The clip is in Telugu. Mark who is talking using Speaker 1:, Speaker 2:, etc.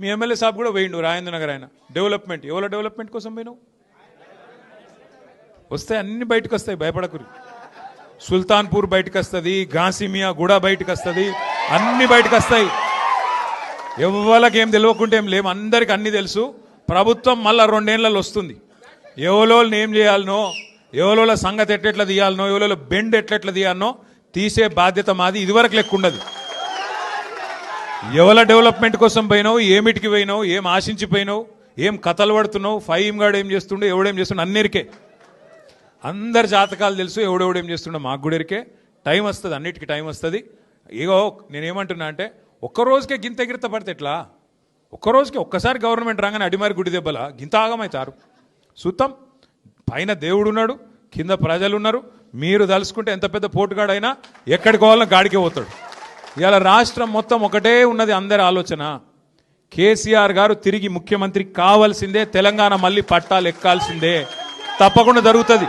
Speaker 1: మీ ఎమ్మెల్యే సాబ్ కూడా పోయిండు రాజేంద్ర నగర్ ఆయన డెవలప్మెంట్ ఎవరి డెవలప్మెంట్ కోసం పోయినావు వస్తాయి అన్ని బయటకు వస్తాయి భయపడకురి సుల్తాన్పూర్ బయటకు వస్తుంది గాసిమియా కూడా బయటకు వస్తుంది అన్ని బయటకు వస్తాయి ఎవరికి ఏం తెలియకుంటే ఏం లేము అందరికి అన్ని తెలుసు ప్రభుత్వం మళ్ళా 2 ఏళ్లలో వస్తుంది ఎవరోళ్ళని ఏం చేయాలనో ఎవరోళ్ళ సంగతి ఎట్లెట్లా తీయాలనో ఎవరోళ్ళ బెండ్ ఎట్లెట్లా తీయాలనో తీసే బాధ్యత మాది ఇదివరకు లెక్క ఉండదు ఎవల డెవలప్మెంట్ కోసం పోయినావు ఏమిటికి పోయినావు ఏం ఆశించిపోయినావు ఏం కథలు పడుతున్నావు ఫైమ్ గాడు ఏం చేస్తుండో ఎవడేం చేస్తుండో అన్నిరికే అందరి జాతకాలు తెలుసు ఎవడెవడేం చేస్తుండో మాకు కూడా ఎరికే టైం వస్తుంది అన్నిటికీ టైం వస్తుంది ఇగో నేనేమంటున్నా అంటే ఒక్కరోజుకే గింత ఎగిరిత పడితే ఎట్లా ఒక్కరోజుకి ఒక్కసారి గవర్నమెంట్ రాగానే అడిమారి గుడి దెబ్బల గింత ఆగమవుతారు సుత్తం పైన దేవుడు ఉన్నాడు కింద ప్రజలు ఉన్నారు మీరు తలుసుకుంటే ఎంత పెద్ద పోటుగాడైనా ఎక్కడికి పోవాలన్నా గాడికే పోతాడు ఇవాళ రాష్ట్రం మొత్తం ఒకటే ఉన్నది అందరి ఆలోచన కేసీఆర్ గారు తిరిగి ముఖ్యమంత్రి కావాల్సిందే తెలంగాణ మళ్ళీ పట్టాలు ఎక్కాల్సిందే తప్పకుండా జరుగుతుంది